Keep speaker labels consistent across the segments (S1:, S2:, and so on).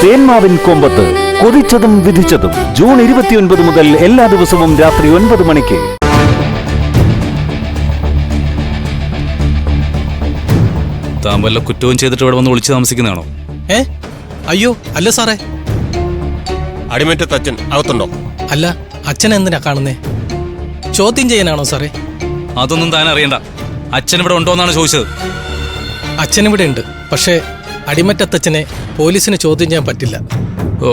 S1: തേന്മാവിൻ കൊമ്പത്ത് കൊതിച്ചതും വിധിച്ചതും June 29 മുതൽ എല്ലാ ദിവസവും രാത്രി 9 മണിക്ക്.
S2: താൻ വല്ല കുറ്റവും ചെയ്തിട്ട് ഇവിടെ വന്ന് ഒളിച്ചു താമസിക്കുന്നതാണോ?
S3: അയ്യോ അല്ല സാറേ.
S4: അടിമറ്റത്ത് അച്ഛൻ അകത്തുണ്ടോ?
S3: അല്ല, അച്ഛൻ എന്തിനാ കാണുന്നേ? ചോദ്യം ചെയ്യാനാണോ സാറേ?
S2: അതൊന്നും താൻ അറിയണ്ട. അച്ഛൻ ഇവിടെ ഉണ്ടോന്നാണ് ചോദിച്ചത്.
S3: അച്ഛൻ ഇവിടെ ഉണ്ട്, പക്ഷേ അടിമറ്റത്തച്ഛനെ പോലീസിന് ചോദ്യം ചെയ്യാൻ പറ്റില്ല.
S2: ഓ,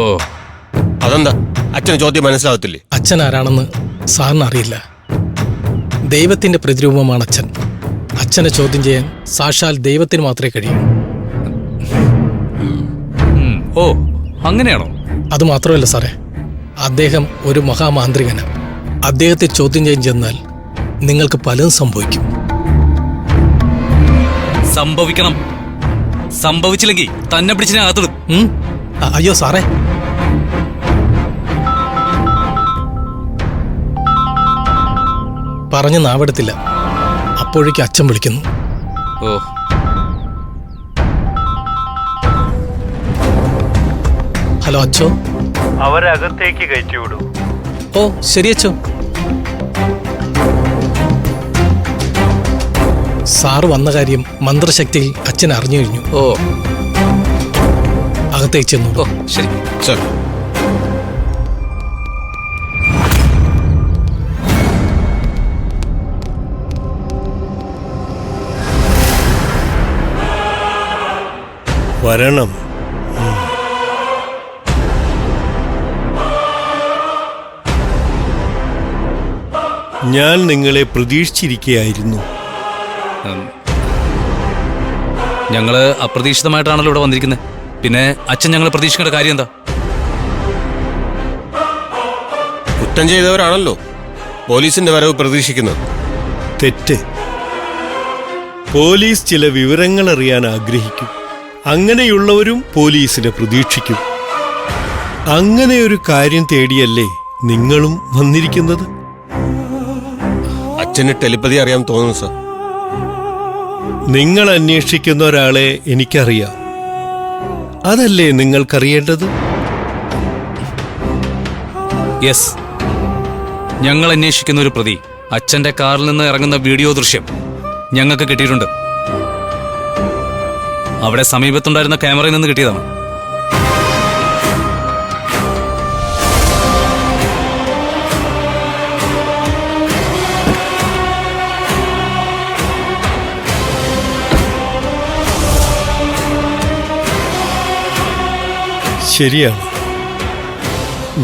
S4: അതെന്താ? അച്ഛന് ചോദ്യം മനസ്സിലാവത്തില്ലേ?
S3: അച്ഛൻ ആരാണെന്ന് സാറിന് അറിയില്ല. ദൈവത്തിന്റെ പ്രതിരൂപമാണ് അച്ഛൻ. അച്ഛനെ ചോദ്യം ചെയ്യാൻ സാക്ഷാൽ ദൈവത്തിന് മാത്രമേ കഴിയൂ.
S2: ഓ അങ്ങനെയാണോ?
S3: അത് മാത്രമല്ല സാറേ, അദ്ദേഹം ഒരു മഹാമാന്ത്രികനാണ്. അദ്ദേഹത്തെ ചോദ്യം ചെയ്യാൻ ചെന്നാൽ നിങ്ങൾക്ക് പലതും സംഭവിക്കും.
S2: സംഭവിക്കണം. സംഭവിച്ചില്ലെങ്കിൽ തന്നെ പിടിച്ച് അകത്തിടും.
S3: അയ്യോ സാറേ, പറഞ്ഞു നാവെടുത്തില്ല. അപ്പോഴേക്ക് അച്ഛൻ വിളിക്കുന്നു.
S2: ഓ,
S3: ഹലോ അച്ഛോ.
S5: അവരകത്തേക്ക് കയറ്റിവിടൂ.
S3: ഓ ശരി അച്ഛോ. സാറ് വന്ന കാര്യം മന്ത്രശക്തിയിൽ അച്ഛൻ അറിഞ്ഞു കഴിഞ്ഞു.
S2: ഓ,
S3: അകത്തേക്ക് ചെന്നു.
S2: ഓ ശരി.
S4: സർ,
S6: വരണം. ഞാൻ നിങ്ങളെ പ്രതീക്ഷിച്ചിരിക്കുകയായിരുന്നു.
S2: ഞങ്ങള് അപ്രതീക്ഷിതമായിട്ടാണല്ലോ ഇവിടെ വന്നിരിക്കുന്നത്. പിന്നെ അച്ഛൻ ഞങ്ങളെ പ്രതീക്ഷിക്കേണ്ട കാര്യം എന്താ?
S4: കുറ്റം ചെയ്തവരാണല്ലോ പോലീസിന്റെ വരവ് പ്രതീക്ഷിക്കുന്നത്.
S6: തെറ്റ്. പോലീസ് ചില വിവരങ്ങൾ അറിയാൻ ആഗ്രഹിക്കും. അങ്ങനെയുള്ളവരും പോലീസിനെ പ്രതീക്ഷിക്കും. അങ്ങനെ ഒരു കാര്യം തേടിയല്ലേ നിങ്ങളും വന്നിരിക്കുന്നത്?
S4: അച്ഛന് ടെലിപ്പതി അറിയാൻ തോന്നുന്നു സർ.
S6: നിങ്ങൾ അന്വേഷിക്കുന്ന ഒരാളെ എനിക്കറിയാം. അതല്ലേ നിങ്ങൾക്കറിയേണ്ടത്?
S2: യെസ്, ഞങ്ങൾ അന്വേഷിക്കുന്ന ഒരു പ്രതി അച്ഛന്റെ കാറിൽ നിന്ന് ഇറങ്ങുന്ന വീഡിയോ ദൃശ്യം ഞങ്ങൾക്ക് കിട്ടിയിട്ടുണ്ട്. അവിടെ സമീപത്തുണ്ടായിരുന്ന ക്യാമറയിൽ നിന്ന് കിട്ടിയതാണ്.
S6: ശരിയാണ്.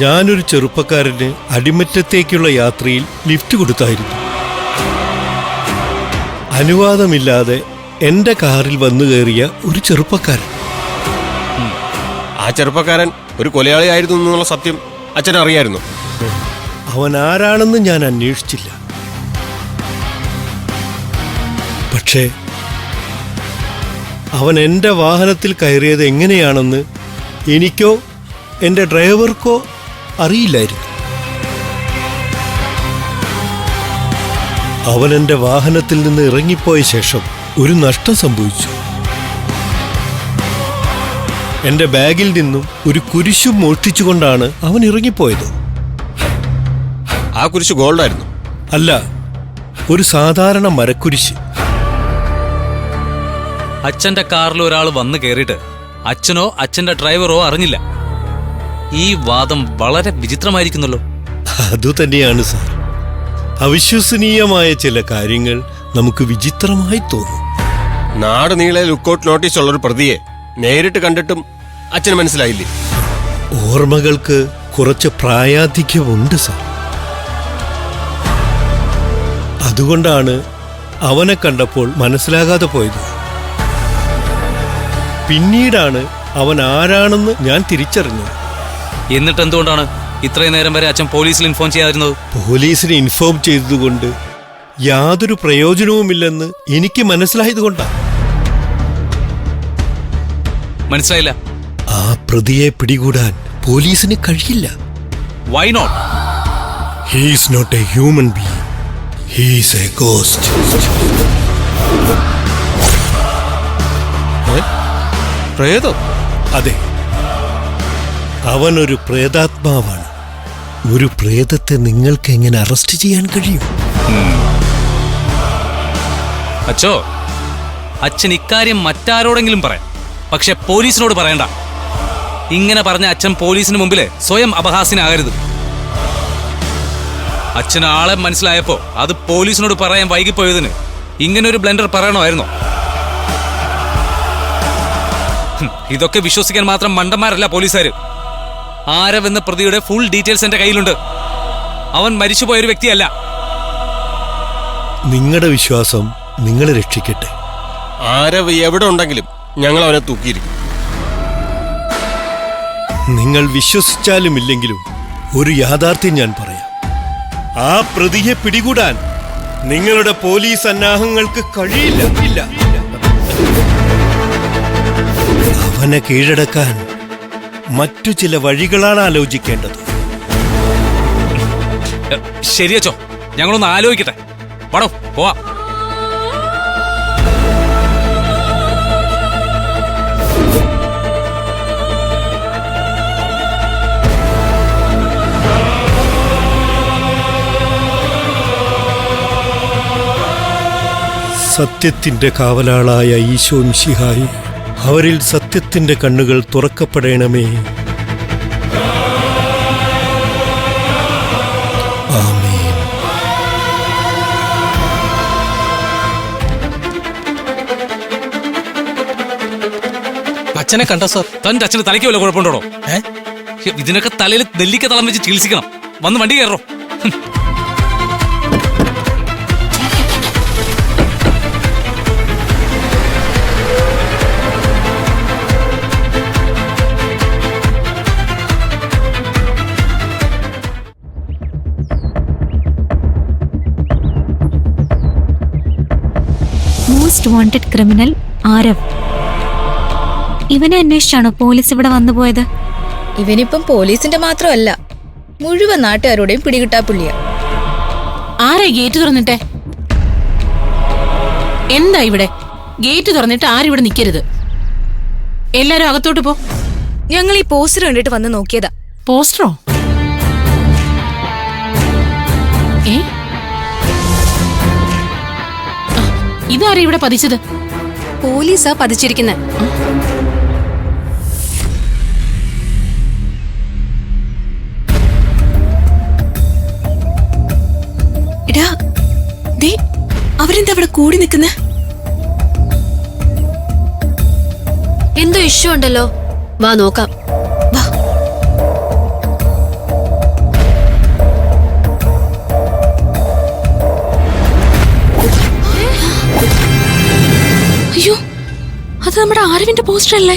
S6: ഞാനൊരു ചെറുപ്പക്കാരന് അടിമറ്റത്തേക്കുള്ള യാത്രയിൽ ലിഫ്റ്റ് കൊടുത്തായിരുന്നു. അനുവാദമില്ലാതെ എന്റെ കാറിൽ വന്നു കയറിയ ഒരു ചെറുപ്പക്കാരൻ.
S4: ആ ചെറുപ്പക്കാരൻ ഒരു കൊലയാളിയായിരുന്നു എന്നുള്ള സത്യം അച്ഛൻ അറിയായിരുന്നു.
S6: അവൻ ആരാണെന്ന് ഞാൻ അന്വേഷിച്ചില്ല. പക്ഷേ അവൻ എന്റെ വാഹനത്തിൽ കയറിയത് എങ്ങനെയാണെന്ന് എനിക്കോ എന്റെ ഡ്രൈവർക്കോ അറിയില്ലായിരുന്നു. അവൻ എന്റെ വാഹനത്തിൽ നിന്ന് ഇറങ്ങിപ്പോയ ശേഷം ഒരു നഷ്ടം സംഭവിച്ചു. എന്റെ ബാഗിൽ നിന്നും ഒരു കുരിശും മോഷ്ടിച്ചുകൊണ്ടാണ് അവൻ ഇറങ്ങിപ്പോയത്.
S4: ആ കുരിശ് ഗോൾഡായിരുന്നു?
S6: അല്ല, ഒരു സാധാരണ മരക്കുരിശ്.
S2: അച്ഛന്റെ കാറിൽ ഒരാൾ വന്ന് കയറിയിട്ട് അച്ഛനോ അച്ഛന്റെ ഡ്രൈവറോ അറിഞ്ഞില്ല. ഈ വാദം വളരെ വിചിത്രമായിരിക്കുന്നല്ലോ.
S6: അതുതന്നെയാണ് സാർ. അവിശ്വസനീയമായ ചില കാര്യങ്ങൾ നമുക്ക് വിചിത്രമായി തോന്നും.
S4: നാട് നീളെ ലുക്കൌട്ട് നോട്ടീസ് ഉള്ളൊരു പ്രതിയെ നേരിട്ട് കണ്ടിട്ടും അച്ഛന് മനസ്സിലായില്ലേ?
S6: ഓർമ്മകൾക്ക് കുറച്ച് പ്രായാധിക്യമുണ്ട് സാർ. അതുകൊണ്ടാണ് അവനെ കണ്ടപ്പോൾ മനസ്സിലാകാതെ പോയത്. പിന്നീടാണ് അവൻ ആരാണെന്ന് ഞാൻ തിരിച്ചറിഞ്ഞത്.
S2: എന്നിട്ട് എന്തുകൊണ്ടാണ് ഇത്രയും നേരം വരെ അച്ഛൻ പോലീസിൽ ഇൻഫോം ചെയ്യാതിരുന്നത്?
S6: പോലീസിനെ ഇൻഫോം ചെയ്തതുകൊണ്ട് യാതൊരു പ്രയോജനവുമില്ലെന്ന് എനിക്ക് മനസ്സിലായതുകൊണ്ടാണ്.
S2: മനസ്സിലായില്ല.
S6: ആ പ്രതിയെ പിടികൂടാൻ പോലീസിന് കഴിയില്ല.
S2: Why not?
S6: He is not a human being. He is a ghost.
S4: പ്രേതം?
S6: അതെ, അവനൊരു പ്രേതാത്മാവാണ്. ഒരു പ്രേതത്തെ നിങ്ങൾക്ക് എങ്ങനെ അറസ്റ്റ് ചെയ്യാൻ കഴിയും?
S2: അച്ചോ, അച്ഛൻ ഇക്കാര്യം മറ്റാരോടെങ്കിലും പറയാം, പക്ഷെ പോലീസിനോട് പറയണ്ട. ഇങ്ങനെ പറഞ്ഞ അച്ഛൻ പോലീസിന് മുമ്പില് സ്വയം അപഹാസ്യനാകരുത്. അച്ഛന് ആളെ മനസ്സിലായപ്പോ അത് പോലീസിനോട് പറയാൻ വൈകിപ്പോയതിന് ഇങ്ങനൊരു ബ്ലണ്ടർ പറയണമായിരുന്നോ? ഇതൊക്കെ വിശ്വസിക്കാൻ മാത്രം മണ്ടന്മാരല്ല പോലീസുകാര്. ആരവ് എന്ന പ്രതിയുടെ ഫുൾ ഡീറ്റെയിൽസ് എന്റെ കയ്യിലുണ്ട്. അവൻ മരിച്ചുപോയൊരു വ്യക്തിയല്ല.
S6: നിങ്ങളുടെ വിശ്വാസം നിങ്ങളെ രക്ഷിക്കട്ടെ.
S4: ആരവ് എവിടെ ഉണ്ടെങ്കിലും ഞങ്ങൾ അവനെ തൂക്കിയിരിക്കും.
S6: നിങ്ങൾ വിശ്വസിച്ചാലും ഇല്ലെങ്കിലും ഒരു യാഥാർത്ഥ്യം ഞാൻ പറയാം. ആ പ്രതിയെ പിടികൂടാൻ നിങ്ങളുടെ പോലീസ് സന്നാഹങ്ങൾക്ക് കഴിയില്ല. ഇല്ല. അവനെ കീഴടക്കാൻ മറ്റു ചില വഴികളാണ് ആലോചിക്കേണ്ടത്.
S2: ശരിയച്ചോ, ഞങ്ങളൊന്ന് ആലോചിക്കട്ടെ. പടോ, പോവാ.
S6: സത്യത്തിന്റെ കാവലാളായ ഈശോ മിശിഹായി, അവരിൽ സത്യത്തിന്റെ കണ്ണുകൾ തുറക്കപ്പെടണമേ. ആമേൻ.
S3: അച്ഛനെ കണ്ടോ സാർ?
S2: തന്റെ അച്ഛന് തലയ്ക്ക് വല്ല കുഴപ്പമുണ്ടോ? ഇതിനൊക്കെ തലയിൽ നെല്ലിക്ക തളം വെച്ച് ചികിത്സിക്കണം. വന്ന് വണ്ടി കയറോ.
S7: Most wanted criminal Aarav. ഇവനെ അന്വേഷിച്ചാണോ പോലീസ് ഇവിടെ വന്നുപോയത്?
S8: ഇവനിപ്പം പോലീസിന്റെ മാത്രമല്ല, മുഴുവൻ നാട്ടുകാരോടെയും പിടികിട്ടാ പുള്ളിയ.
S9: ആരാ ഗേറ്റ് തുറന്നിട്ടെ? എന്താ ഇവിടെ ഗേറ്റ് തുറന്നിട്ട് ആരും ഇവിടെ നിൽക്കരുത്. എല്ലാരും അകത്തോട്ട് പോ.
S8: ഞങ്ങൾ ഈ പോസ്റ്റർ കണ്ടിട്ട് വന്ന് നോക്കിയതാ.
S9: പോസ്റ്ററോ? ഏ, ഇതാരാ ഇവിടെ പതിച്ചത്?
S8: പോലീസാ പതിച്ചിരിക്കുന്നത്. എടാ, ദേ അവരെന്താ അവിടെ കൂടി നിൽക്കുന്നെ?
S7: എന്തോ ഇഷ്യൂ ഉണ്ടല്ലോ.
S8: വാ നോക്കാം. വാ.
S7: അയ്യോ, അത് നമ്മുടെ ആരവിന്റെ പോസ്റ്റർ അല്ലേ?